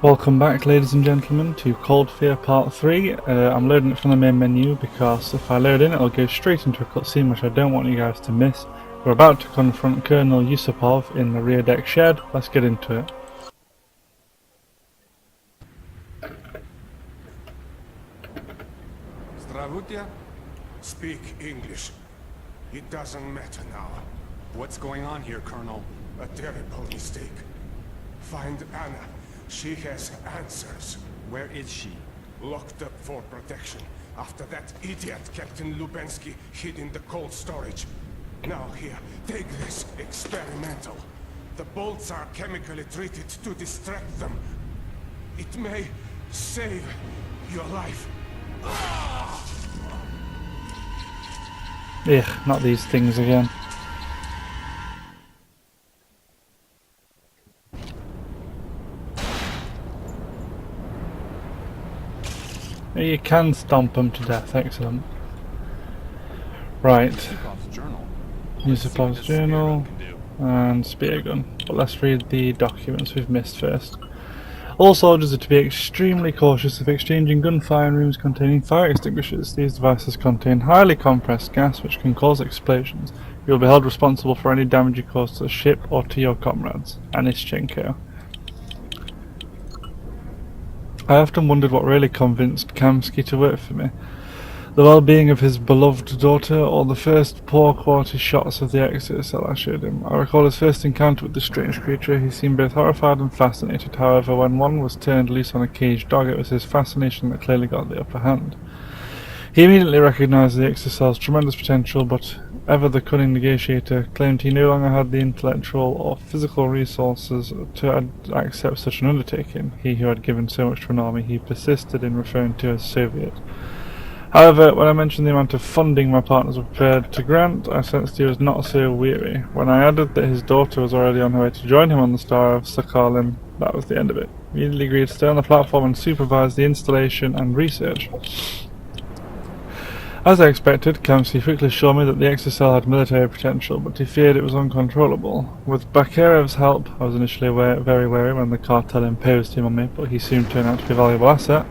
Welcome back, ladies and gentlemen, to Cold Fear Part 3. I'm loading it from the main menu because if I load in, it'll go straight into a cutscene which I don't want you guys to miss. We're about to confront Colonel Yusupov in the rear deck shed. Let's get into it. Здравствуйте. Speak English. It doesn't matter now. What's going on here, Colonel? A terrible mistake. Find Anna. She has answers. Where is she? Locked up for protection after that idiot Captain Lubensky hid in the cold storage. Now here, take this experimental. The bolts are chemically treated to distract them. It may save your life. Ugh, not these things again. You can stomp them to death, excellent. Right. Yusupov's journal and spear gun. But let's read the documents we've missed first. All soldiers are to be extremely cautious of exchanging gunfire in rooms containing fire extinguishers. These devices contain highly compressed gas which can cause explosions. You will be held responsible for any damage you cause to the ship or to your comrades. Anischenko. I often wondered what really convinced Kamsky to work for me. The well-being of his beloved daughter, or the first poor quality shots of the exit cell I showed him. I recall his first encounter with this strange creature. He seemed both horrified and fascinated. However, when one was turned loose on a caged dog, it was his fascination that clearly got the upper hand. He immediately recognized the exocell's tremendous potential, but ever the cunning negotiator claimed he no longer had the intellectual or physical resources to accept such an undertaking. He who had given so much to an army he persisted in referring to as Soviet. However, when I mentioned the amount of funding my partners were prepared to grant, I sensed he was not so weary. When I added that his daughter was already on her way to join him on the Star of Sakhalin, that was the end of it. He immediately agreed to stay on the platform and supervise the installation and research. As I expected, Kamsky quickly showed me that the exocell had military potential, but he feared it was uncontrollable. With Bakarev's help, I was initially very wary when the cartel imposed him on me, but he soon turned out to be a valuable asset.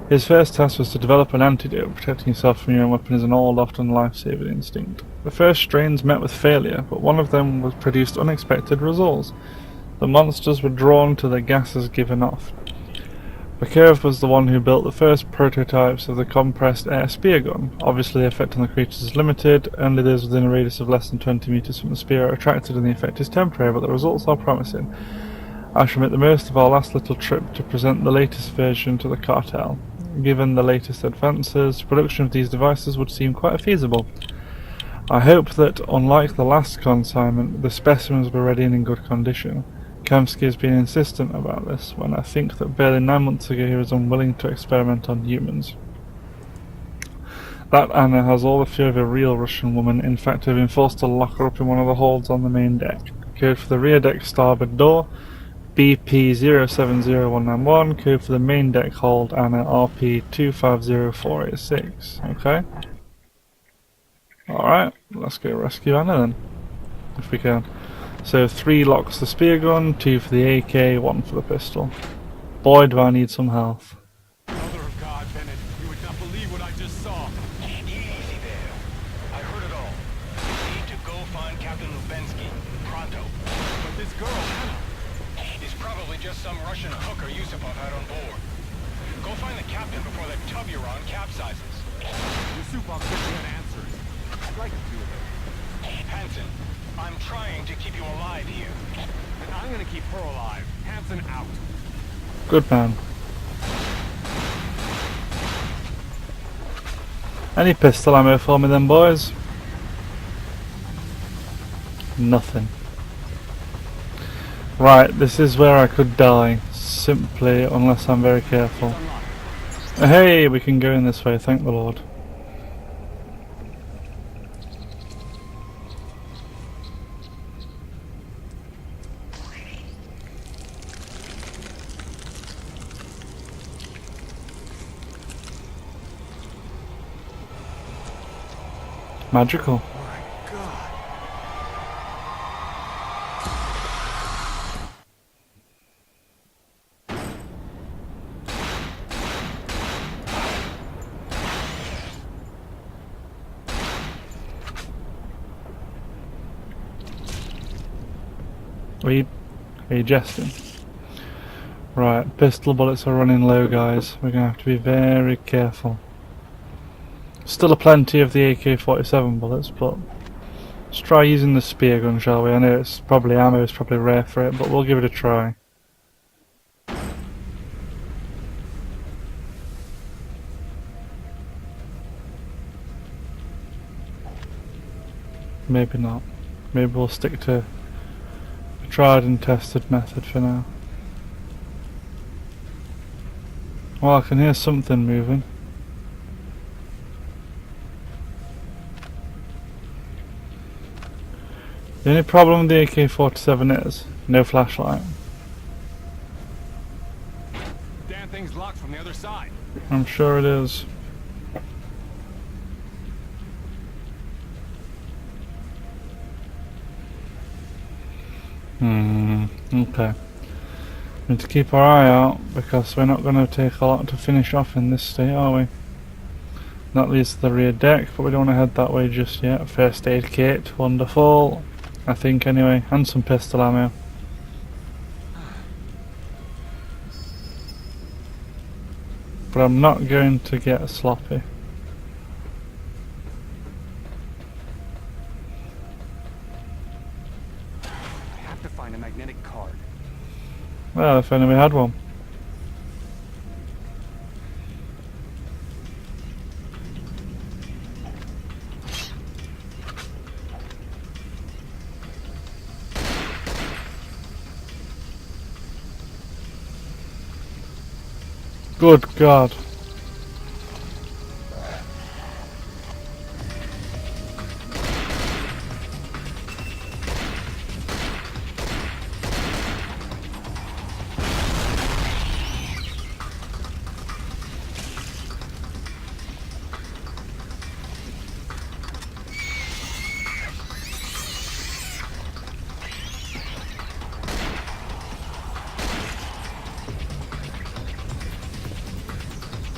His first task was to develop an antidote. Protecting yourself from your own weapon is an old, often life-saving instinct. The first strains met with failure, but one of them produced unexpected results. The monsters were drawn to the gases given off. Bakarev was the one who built the first prototypes of the compressed air spear gun. Obviously the effect on the creatures is limited, only those within a radius of less than 20 meters from the spear are attracted and the effect is temporary, but the results are promising. I shall make the most of our last little trip to present the latest version to the cartel. Given the latest advances, production of these devices would seem quite feasible. I hope that, unlike the last consignment, the specimens were ready and in good condition. Kamsky has been insistent about this, when I think that barely 9 months ago he was unwilling to experiment on humans. That Anna has all the fear of a real Russian woman. In fact, I've been forced to lock her up in one of the holds on the main deck. Code for the rear deck starboard door, BP070191. Code for the main deck hold, Anna, RP250486. Okay? Alright, let's go rescue Anna then, if we can. So 3 locks the spear gun, 2 for the AK, 1 for the pistol. Boy, do I need some health. Mother of God, Bennett, you would not believe what I just saw. Easy there. I heard it all. You need to go find Captain Lubensky. Pronto. But this girl, Anna, It's probably just some Russian hooker Yusupov had on board. Go find the captain before that tub you're on capsizes. Yusupov said you had answers. I'd like to do it. Hansen, I'm trying to keep you alive here. And I'm gonna keep her alive. Hansen out. Good man. Any pistol ammo for me then, boys? Nothing. Right, this is where I could die, simply unless I'm very careful. Hey, we can go in this way, thank the Lord. Magical. Are you jesting? Right, pistol bullets are running low, guys. We're going to have to be very careful. Still a plenty of the AK-47 bullets, but let's try using the spear gun, shall we? I know it's probably ammo is probably rare for it, but we'll give it a try. Maybe not. Maybe we'll stick to a tried and tested method for now. Well, I can hear something moving. The only problem with the AK-47 is no flashlight. Damn thing's locked from the other side. I'm sure it is. Okay. We need to keep our eye out because we're not going to take a lot to finish off in this state, are we? That leads to the rear deck, but we don't want to head that way just yet. First aid kit, wonderful. I think anyway, and some pistol ammo. But I'm not going to get sloppy. I have to find a magnetic card. Well, if only we had one. Good God.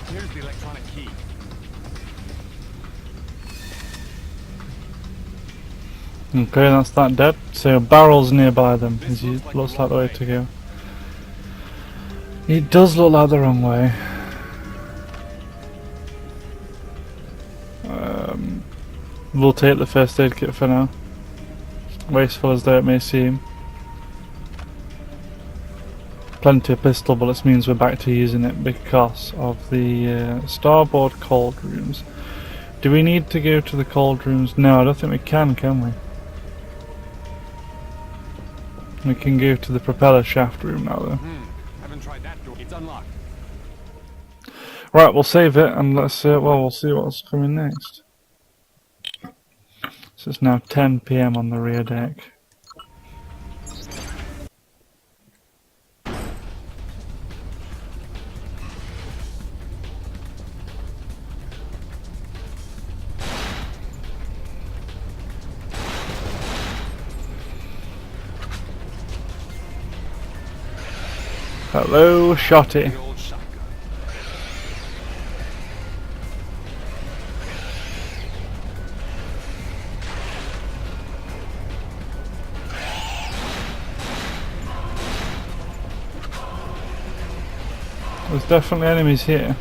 Here's the electronic key. Okay, that's that dead. So barrels nearby them. Looks like the way to go. It does look like the wrong way. We'll take the first aid kit for now. Wasteful as though it may seem. Plenty of pistol bullets means we're back to using it because of the starboard cold rooms. Do we need to go to the cold rooms? No, I don't think we can we? We can go to the propeller shaft room now though. Haven't tried that door. It's unlocked. Right, we'll save it and let's well, we'll see what's coming next. So it's now 10 PM on the rear deck. Hello, Shotty. The old shotgun. There's definitely enemies here.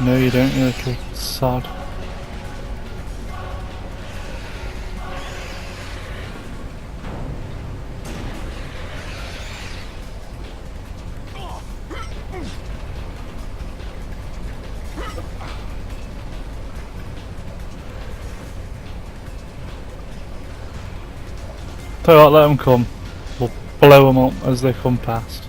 No, you don't, you little sod. Tell you what, let them come. We'll blow them up as they come past.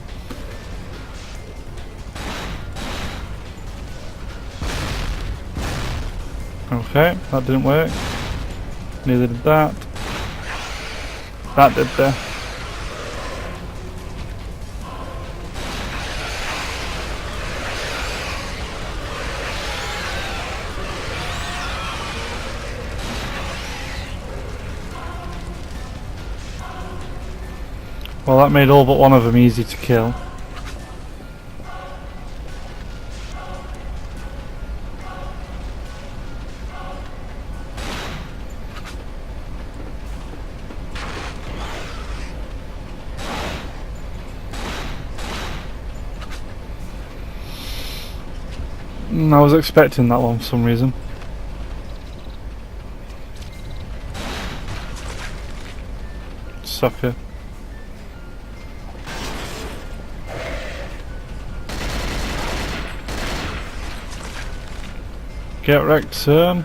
Okay, that didn't work. Neither did that. That did there. Well, that made all but one of them easy to kill. I was expecting that one for some reason. Sucker. Get wrecked, son.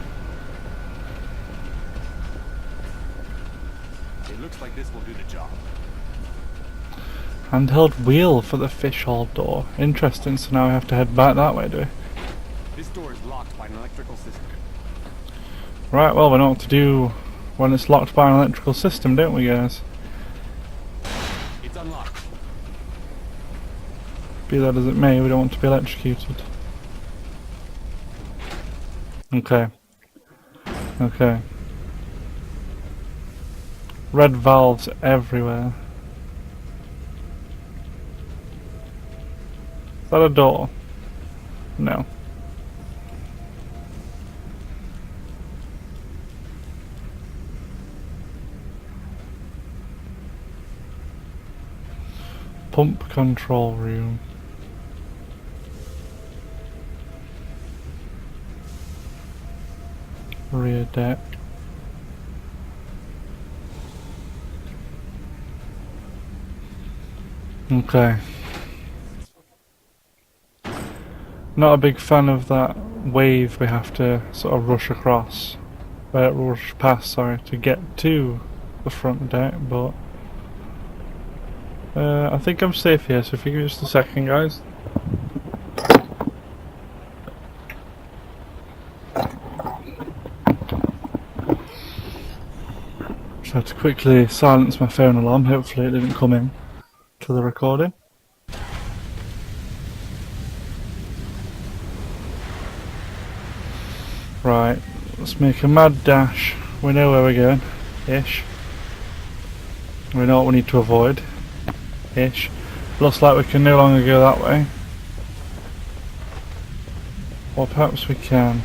It looks like this will do the job. Handheld wheel for the fish hole door. Interesting, so now we have to head back that way, do we? This door is locked by an electrical system. Right, well, we know what to do when it's locked by an electrical system, don't we, guys? It's unlocked. Be that as it may, we don't want to be electrocuted. Okay. Okay. Red valves everywhere. Is that a door? No. Pump control room. Rear deck. Okay. Not a big fan of that wave we have to sort of rush across. Rush past, sorry, to get to the front deck, but I think I'm safe here, so if you give me just a second, guys. Just had to quickly silence my phone alarm, hopefully it didn't come in to the recording. Right, let's make a mad dash. We know where we're going, ish. We know what we need to avoid, ish. Looks like we can no longer go that way. Or perhaps we can.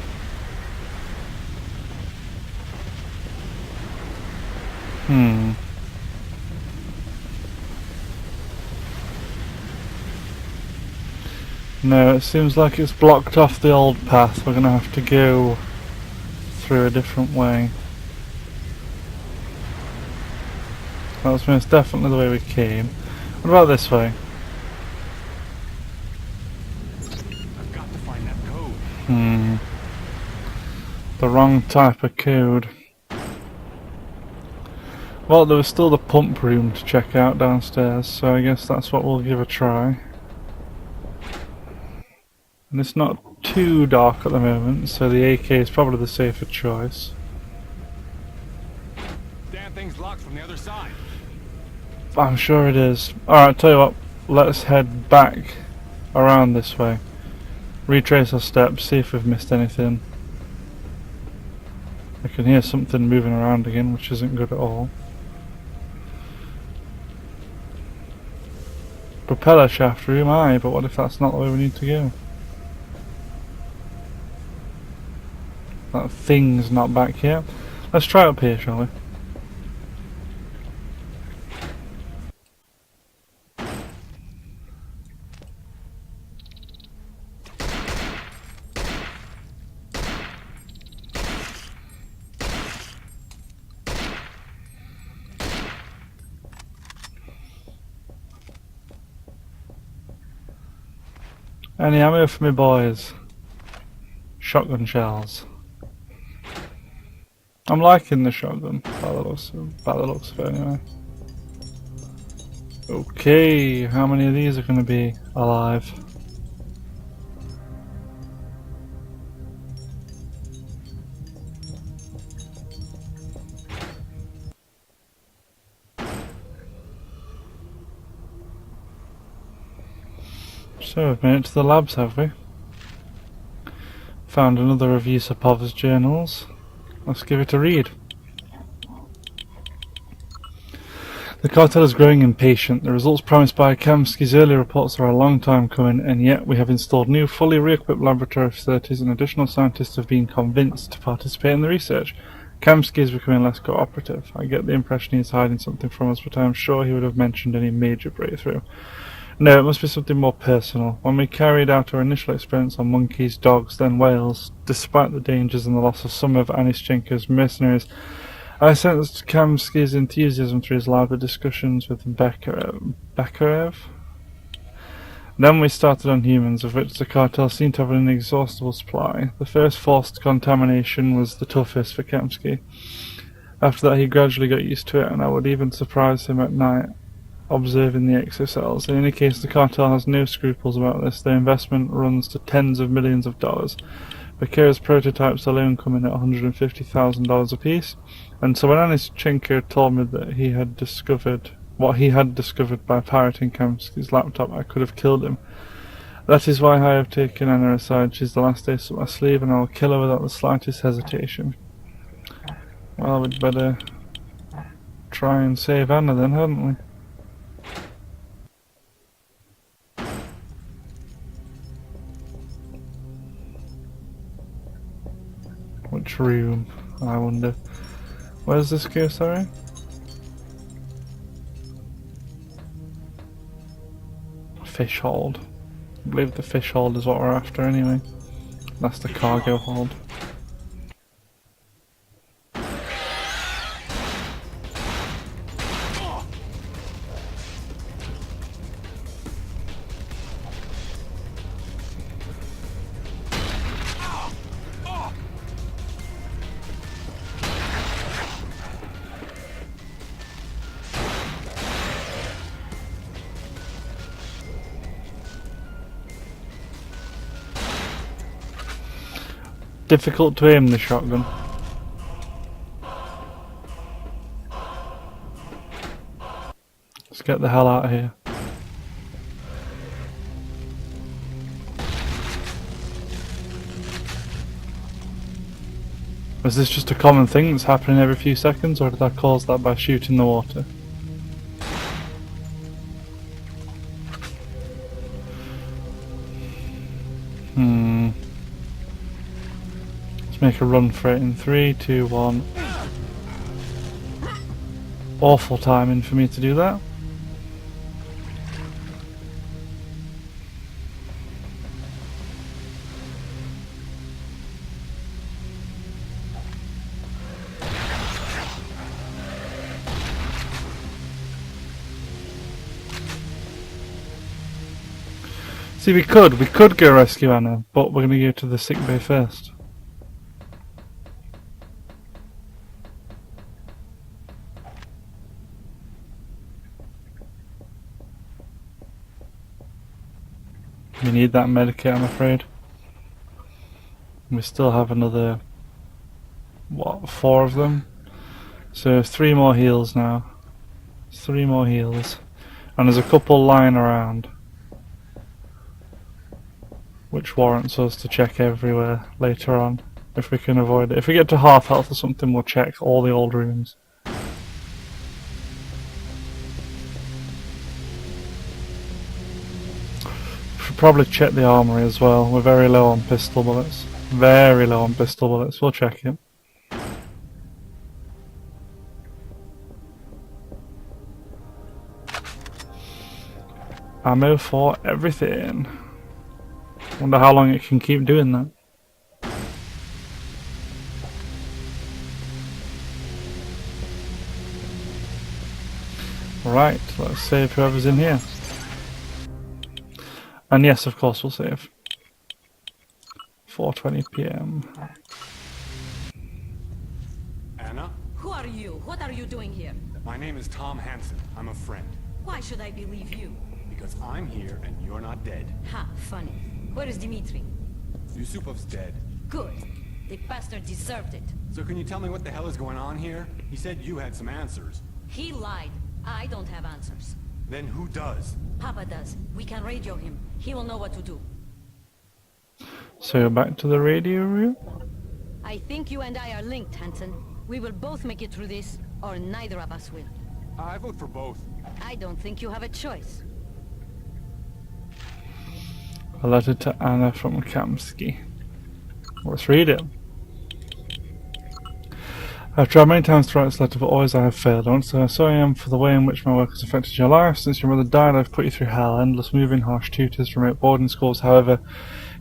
No, it seems like it's blocked off the old path. We're gonna have to go through a different way. That was most definitely the way we came. What about this way? I've got to find that code. The wrong type of code. Well, there was still the pump room to check out downstairs, so I guess that's what we'll give a try. And it's not too dark at the moment, so the AK is probably the safer choice. Damn thing's locked from the other side. I'm sure it is. Alright, tell you what, let's head back around this way. Retrace our steps, see if we've missed anything. I can hear something moving around again, which isn't good at all. Propeller shaft room, aye, but what if that's not the way we need to go? That thing's not back yet. Let's try up here, shall we? Any ammo for me, boys? Shotgun shells. I'm liking the shotgun, by the looks of it anyway. Okay, how many of these are going to be alive? So we've made it to the labs, have we? Found another of Yusupov's journals. Let's give it a read. The cartel is growing impatient. The results promised by Kamsky's early reports are a long time coming, and yet we have installed new, fully re-equipped laboratory facilities and additional scientists have been convinced to participate in the research. Kamsky is becoming less cooperative. I get the impression he is hiding something from us, but I am sure he would have mentioned any major breakthrough. No, it must be something more personal. When we carried out our initial experiments on monkeys, dogs, then whales, despite the dangers and the loss of some of Anischenko's mercenaries, I sensed Kamsky's enthusiasm through his lively discussions with Bakarev. Then we started on humans, of which the cartel seemed to have an inexhaustible supply. The first forced contamination was the toughest for Kamsky. After that he gradually got used to it, and I would even surprise him at night, observing the exocells. In any case, the cartel has no scruples about this. Their investment runs to tens of millions of dollars. Bakera's prototypes alone come in at $150,000 apiece, and so when Anischenko told me that he had discovered what he had discovered by pirating Kamsky's laptop, I could have killed him. That is why I have taken Anna aside. She's the last ace up my sleeve, and I will kill her without the slightest hesitation. Well, we'd better try and save Anna then, hadn't we? Which room, I wonder. Where's this go, sorry? Fish hold. I believe the fish hold is what we're after anyway. That's the cargo hold. Difficult to aim the shotgun. Let's get the hell out of here. Is this just a common thing that's happening every few seconds, or did I cause that by shooting the water? Make a run for it in 3, 2, 1. Awful timing for me to do that. See, we could go rescue Anna, but we're gonna go to the sick bay first. We need that medikit, I'm afraid. We still have another, what, 4 of them? So 3 more heals now. 3 more heals. And there's a couple lying around, which warrants us to check everywhere later on, if we can avoid it. If we get to half health or something, we'll check all the old rooms. Probably check the armory as well. We're very low on pistol bullets. Very low on pistol bullets. We'll check it. Ammo for everything. Wonder how long it can keep doing that. Right, let's save whoever's in here. And yes, of course, we'll save. 4:20 PM. Anna? Who are you? What are you doing here? My name is Tom Hansen. I'm a friend. Why should I believe you? Because I'm here and you're not dead. Ha, funny. Where is Dmitri? Yusupov's dead. Good. The bastard deserved it. So can you tell me what the hell is going on here? He said you had some answers. He lied. I don't have answers. Then who does? Papa does. We can radio him. He will know what to do. So back to the radio room. I think you and I are linked, Hansen. We will both make it through this, or neither of us will. I vote for both. I don't think you have a choice. A letter to Anna from Kamsky. Let's read it. I've tried many times to write this letter, but always I have failed. I want to say how sorry I am for the way in which my work has affected your life. Since your mother died, I've put you through hell, endless moving, harsh tutors, remote boarding schools. However,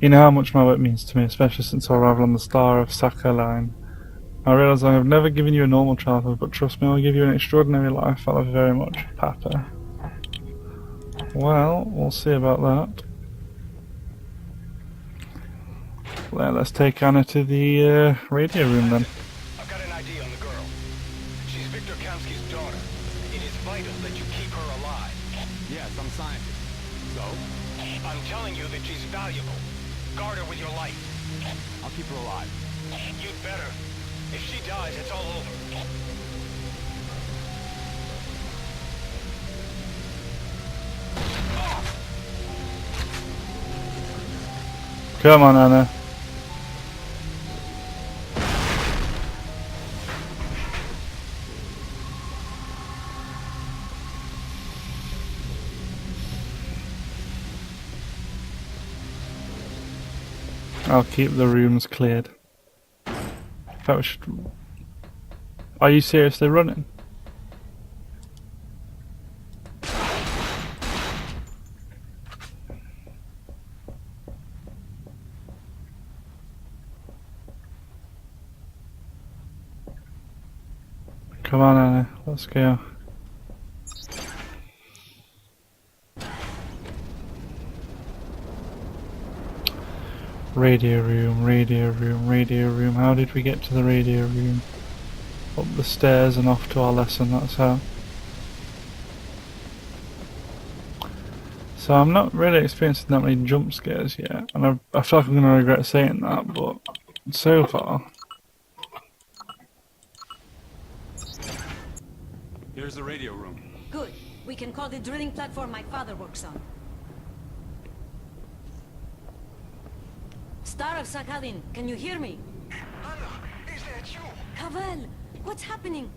you know how much my work means to me, especially since our arrival on the Star of Saka line. I realise I have never given you a normal childhood, but trust me, I'll give you an extraordinary life. I love you very much, Papa. Well, we'll see about that. Well, let's take Anna to the radio room then. I've got an ID on the girl. She's Victor Kamsky's daughter. It is vital that you keep her alive. Yes, I'm scientist. So? I'm telling you that she's valuable. Guard her with your life. I'll keep her alive. You'd better. If she dies, it's all over. Come on, Anna. I'll keep the rooms cleared. In fact, we should... Are you seriously running? Come on, Anna, let's go. Radio room, radio room, radio room. How did we get to the radio room? Up the stairs and off to our lesson, that's how. So I'm not really experiencing that many jump scares yet, and I feel like I'm going to regret saying that, but so far. Here's the radio room. Good. We can call the drilling platform my father works on. Star of Sakhalin, can you hear me? Anna, is that you? Kaval, what's happening?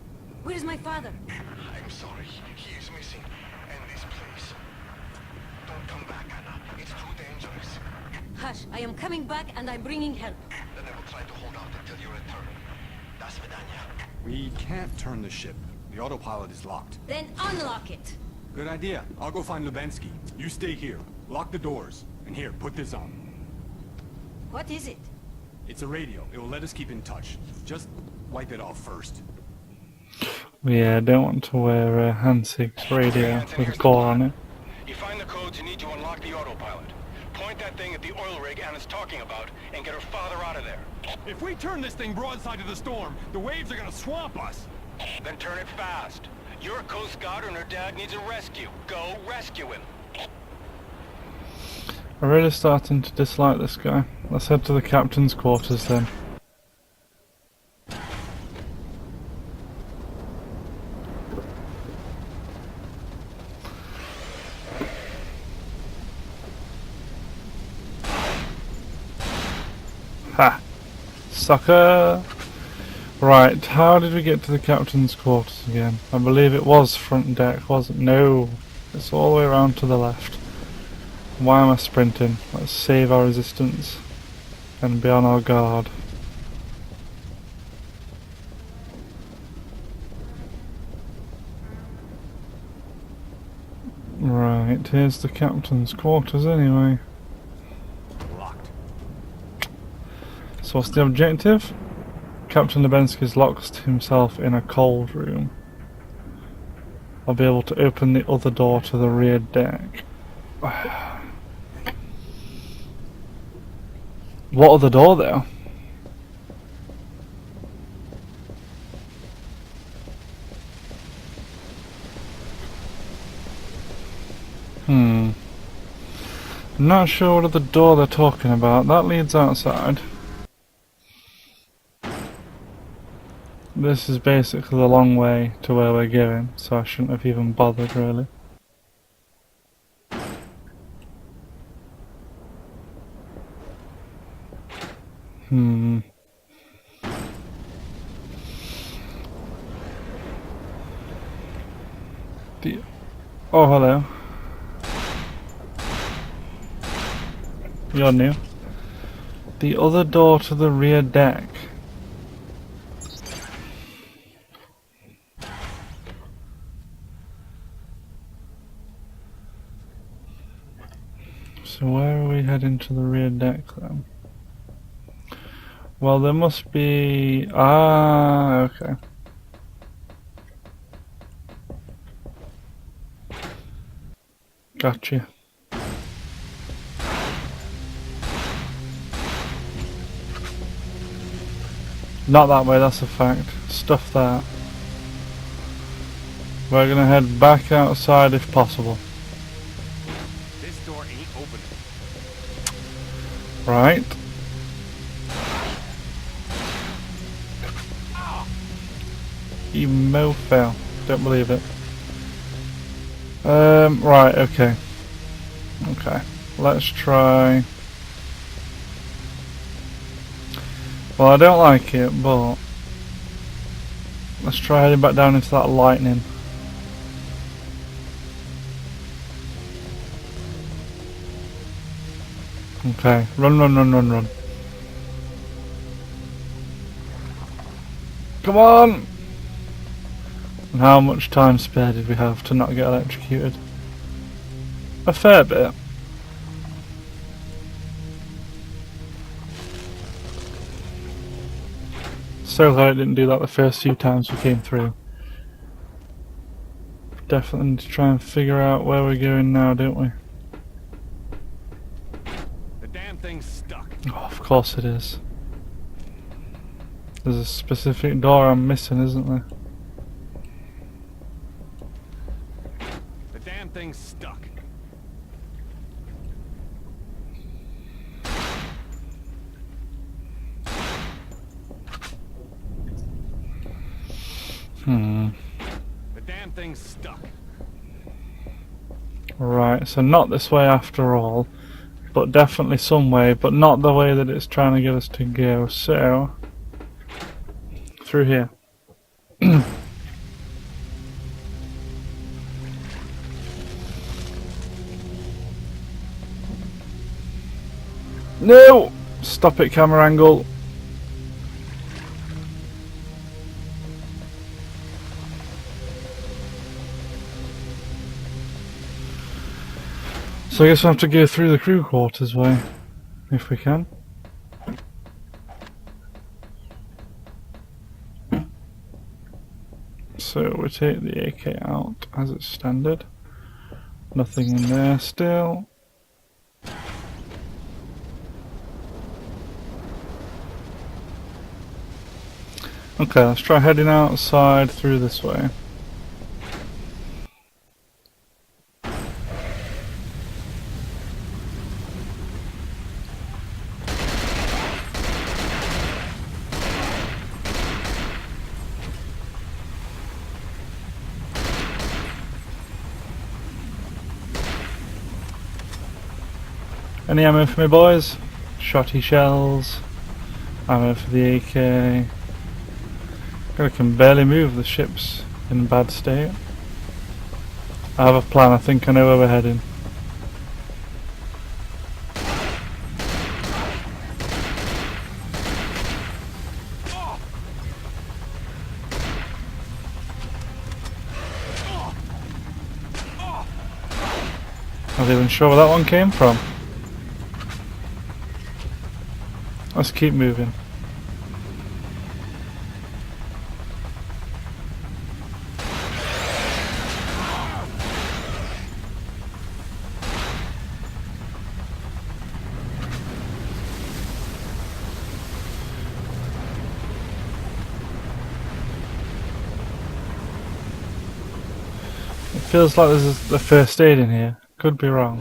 Where's my father? I'm sorry. He is missing. And this place. Don't come back, Anna. It's too dangerous. Hush, I am coming back and I'm bringing help. Then I will try to hold out until you return. Das Vidania. We can't turn the ship. The autopilot is locked. Then unlock it. Good idea. I'll go find Lubensky. You stay here. Lock the doors. And here, put this on. What is it? It's a radio. It will let us keep in touch. Just wipe it off first. Yeah, I don't want to wear a Hansig's radio with a core on it. You find the codes you need to unlock the autopilot. Point that thing at the oil rig Anna's talking about and get her father out of there. If we turn this thing broadside to the storm, the waves are gonna swamp us. Then turn it fast. You're a Coast Guard and her dad needs a rescue. Go rescue him. I'm really starting to dislike this guy. Let's head to the captain's quarters then. Ha! Sucker! Right, how did we get to the captain's quarters again? I believe it was front deck, wasn't it? No! It's all the way around to the left. Why am I sprinting? Let's save our resistance and be on our guard. Right, here's the captain's quarters anyway. Locked. So what's the objective? Captain Lubensky's locked himself in a cold room. I'll be able to open the other door to the rear deck. What other door there? I'm not sure what other door they're talking about. That leads outside. This is basically the long way to where we're going, so I shouldn't have even bothered really. Oh, hello. You're new. The other door to the rear deck. So where are we heading to the rear deck then? Well, there must be... Ah, okay. Gotcha. Not that way, that's a fact. Stuff that. We're gonna head back outside if possible. This door ain't opening. Right. You mofo. Don't believe it. Right, okay. Okay. Let's try... Well, I don't like it, but... Let's try heading back down into that lightning. Okay. Run, run, run, run, run. Come on! And how much time spare did we have to not get electrocuted? A fair bit. So glad I didn't do that the first few times we came through. Definitely need to try and figure out where we're going now, don't we? The damn thing's stuck. Oh, of course it is. There's a specific door I'm missing, isn't there? The damn thing's stuck. The damn thing's stuck. Right, so not this way after all, but definitely some way, but not the way that it's trying to get us to go, so... Through here. No! Stop it, camera angle. So I guess we'll have to go through the crew quarters way, if we can. So we take the AK out as it's standard. Nothing in there still. Okay, let's try heading outside through this way. Any ammo for me, boys? Shotty shells. Ammo for the AK. I can barely move, the ship's in bad state. I have a plan, I think I know where we're heading. Not even sure where that one came from. Let's keep moving. It feels like there's a first aid in here. Could be wrong.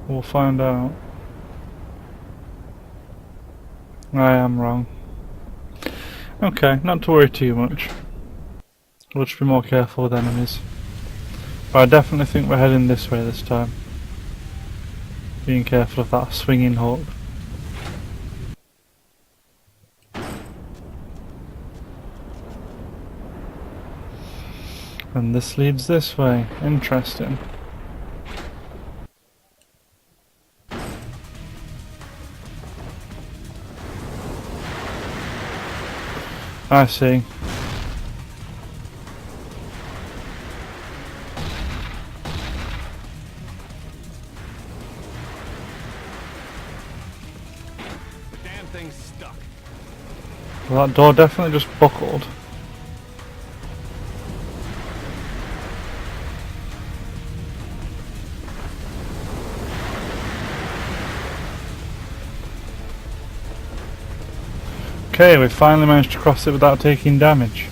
We'll find out. I am wrong. Okay, not to worry too much. We'll just be more careful with enemies. But I definitely think we're heading this way this time. Being careful of that swinging hawk. And this leads this way. Interesting. I see. The damn thing's stuck. Well, that door definitely just buckled. Okay, we finally managed to cross it without taking damage.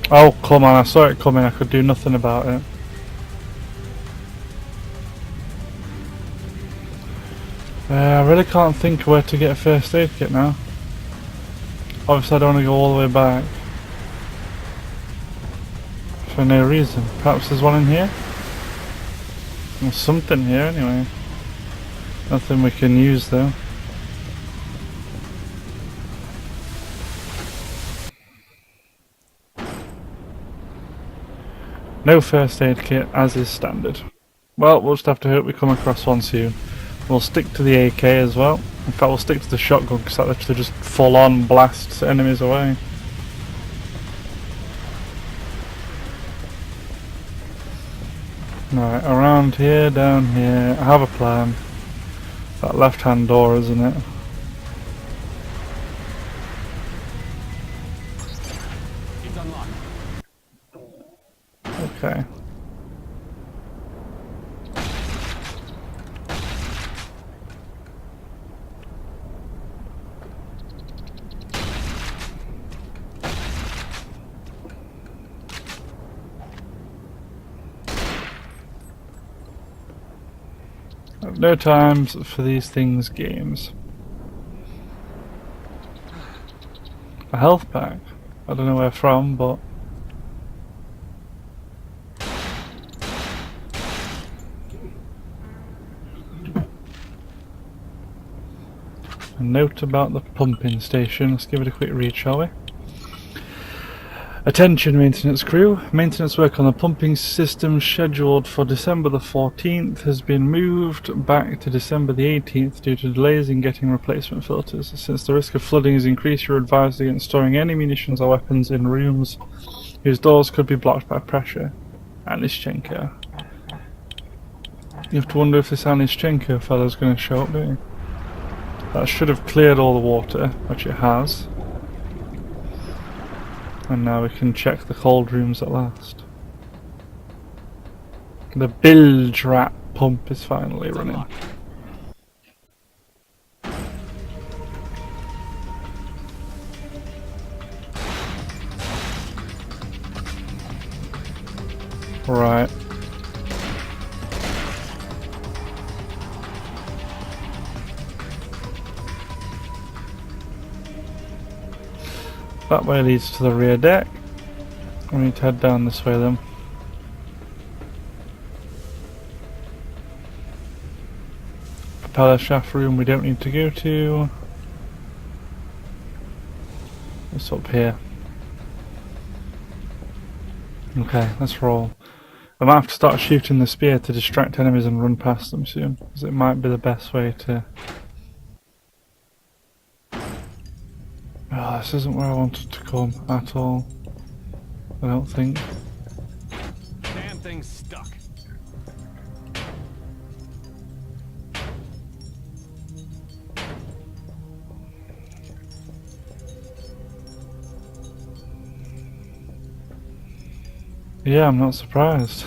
Oh, come on, I saw it coming, I could do nothing about it. I really can't think where to get a first aid kit now. Obviously I don't want to go all the way back. For no reason. Perhaps there's one in here? There's something here anyway. Nothing we can use though. No first aid kit as is standard. Well, we'll just have to hope we come across one soon. We'll stick to the AK as well. In fact, we'll stick to the shotgun because that literally just full on blasts enemies away. Right, around here, down here. I have a plan. That left hand door, isn't it? It's unlocked. Okay. No times for these things games. A health pack. I don't know where from, but a note about the pumping station. Let's give it a quick read, shall we? Attention maintenance crew. Maintenance work on the pumping system scheduled for December the 14th has been moved back to December the 18th due to delays in getting replacement filters. Since the risk of flooding is increased, you're advised against storing any munitions or weapons in rooms whose doors could be blocked by pressure. Anischenko. You have to wonder if this Anischenko fellow's going to show up, don't you? That should have cleared all the water, which it has. And now we can check the cold rooms at last. The bilge rat pump is finally running. Right. That way leads to the rear deck. We need to head down this way then. Propeller shaft room we don't need to go to. It's up here. Okay, let's roll. I might have to start shooting the spear to distract enemies and run past them soon, because it might be the best way to... Oh, this isn't where I wanted to come at all. I don't think. Damn thing's stuck. Yeah, I'm not surprised.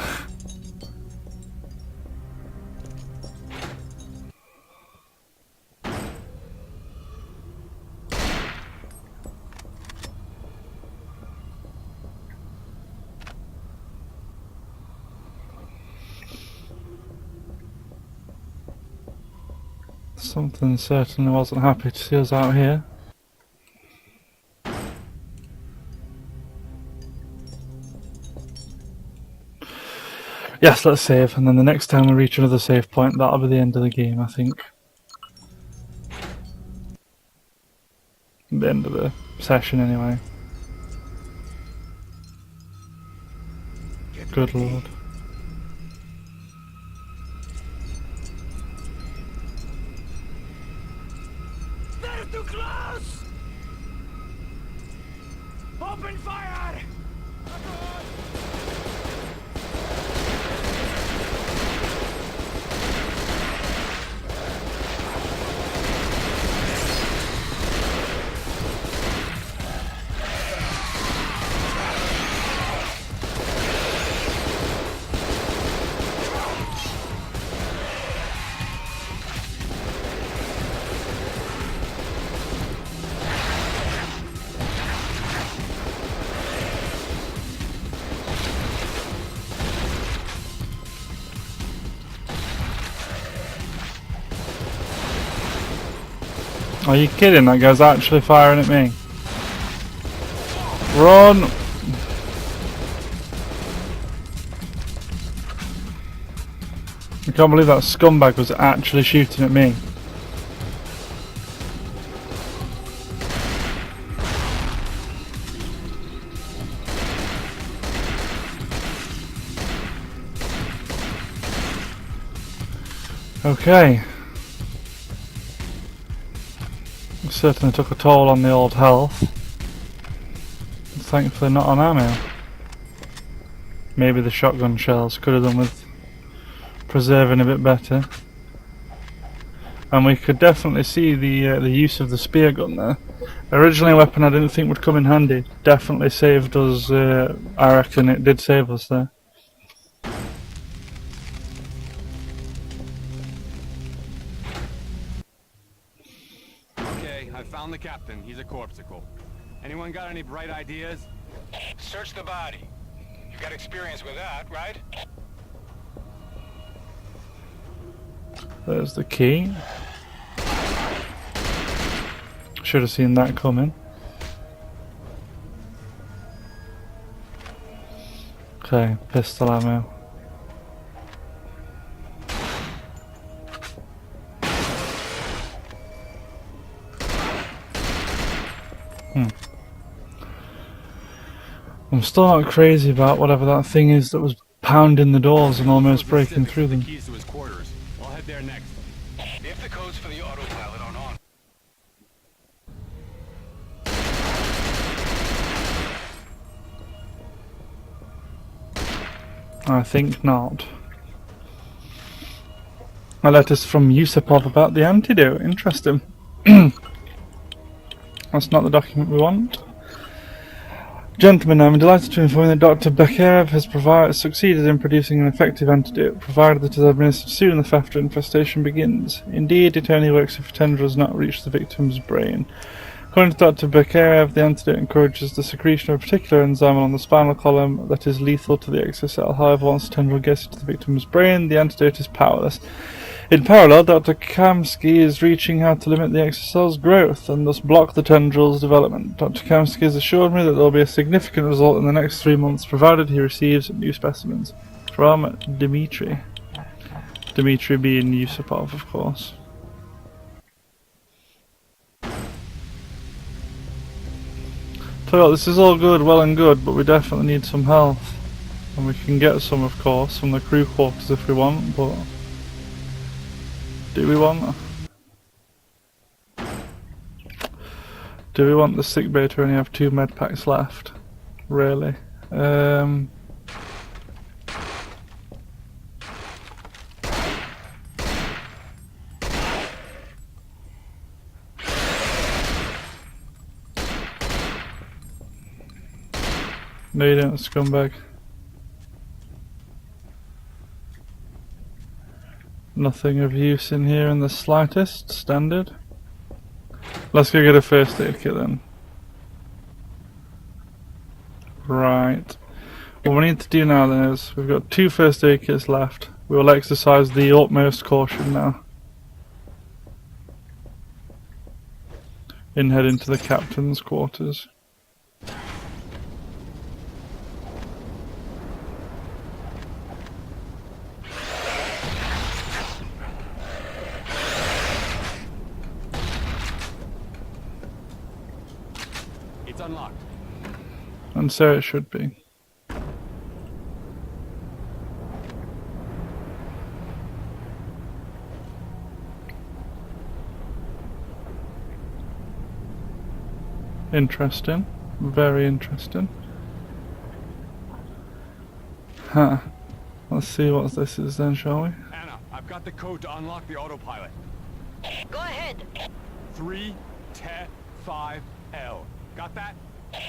Something certainly wasn't happy to see us out here. Yes, let's save, and then the next time we reach another save point, that'll be the end of the game, I think. the end of the session anyway. Good lord. They're too close! Open fire! Are you kidding? That guy's actually firing at me. Run! I can't believe that scumbag was actually shooting at me. Okay. Certainly took a toll on the old health. Thankfully not on ammo. Maybe the shotgun shells could have done with preserving a bit better. And we could definitely see the use of the spear gun there. Originally a weapon I didn't think would come in handy. Definitely saved us, I reckon it did save us there. Okay, I found the captain. He's a corpsicle. Anyone got any bright ideas? Search the body. You got experience with that, right? There's the key. Should have seen that coming. Okay, pistol ammo. I'm still not crazy about whatever that thing is that was pounding the doors and almost breaking through them. Keys to his quarters. I'll head there next. If the codes for the autopilot aren't on. I think not. A letter from Yusupov about the antidote. Interesting. That's not the document we want. Gentlemen, I'm delighted to inform you that Dr. Bekarev has succeeded in producing an effective antidote, provided that it is administered soon after infestation begins. Indeed, it only works if the tendril does not reach the victim's brain. According to Dr. Bekarev, the antidote encourages the secretion of a particular enzyme on the spinal column that is lethal to the exocell. However, once the tendril gets into the victim's brain, the antidote is powerless. In parallel, Dr. Kamsky is reaching how to limit the exocell's growth and thus block the tendril's development. Dr. Kamsky has assured me that there will be a significant result in the next 3 months, provided he receives new specimens. From Dmitri. Dmitri being Yusupov, of course. Tell you what, this is all good, well and good, but we definitely need some health. And we can get some, of course, from the crew quarters if we want, but... Do we want the sickbay to only have 2 med packs left? Really? No, you don't, scumbag. Nothing of use in here in the slightest. Standard. Let's go get a first aid kit then. Right. What we need to do now then is, we've got 2 first aid kits left. We will exercise the utmost caution now. In heading to the captain's quarters. It's unlocked. And so it should be. Interesting. Very interesting. Huh. Let's see what this is then, shall we? Anna, I've got the code to unlock the autopilot. Go ahead. 3-T-5-L. Got that?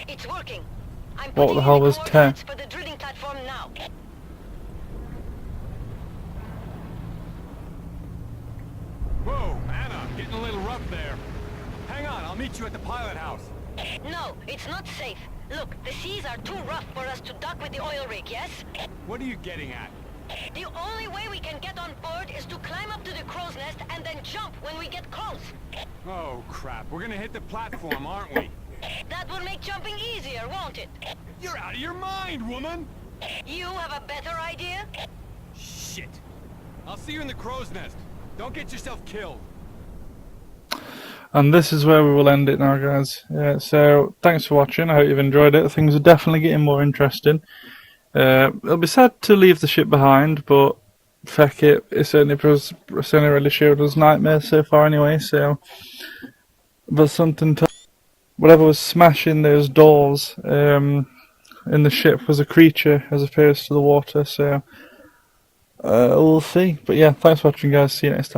It's working. I'm What putting the in hell was coordinates for the drilling platform now. Whoa, Anna, getting a little rough there. Hang on, I'll meet you at the pilot house. No, it's not safe. Look, the seas are too rough for us to dock with the oil rig, yes? What are you getting at? The only way we can get on board is to climb up to the crow's nest and then jump when we get close. Oh, crap. We're gonna hit the platform, aren't we? That will make jumping easier, won't it? You're out of your mind, woman! You have a better idea? Shit. I'll see you in the crow's nest. Don't get yourself killed. And this is where we will end it now, guys. So, thanks for watching. I hope you've enjoyed it. Things are definitely getting more interesting. It'll be sad to leave the ship behind, but feck it. It's only really showed us nightmares so far anyway, so there's something to... Whatever was smashing those doors in the ship was a creature as opposed to the water, so we'll see. But yeah, thanks for watching, guys. See you next time.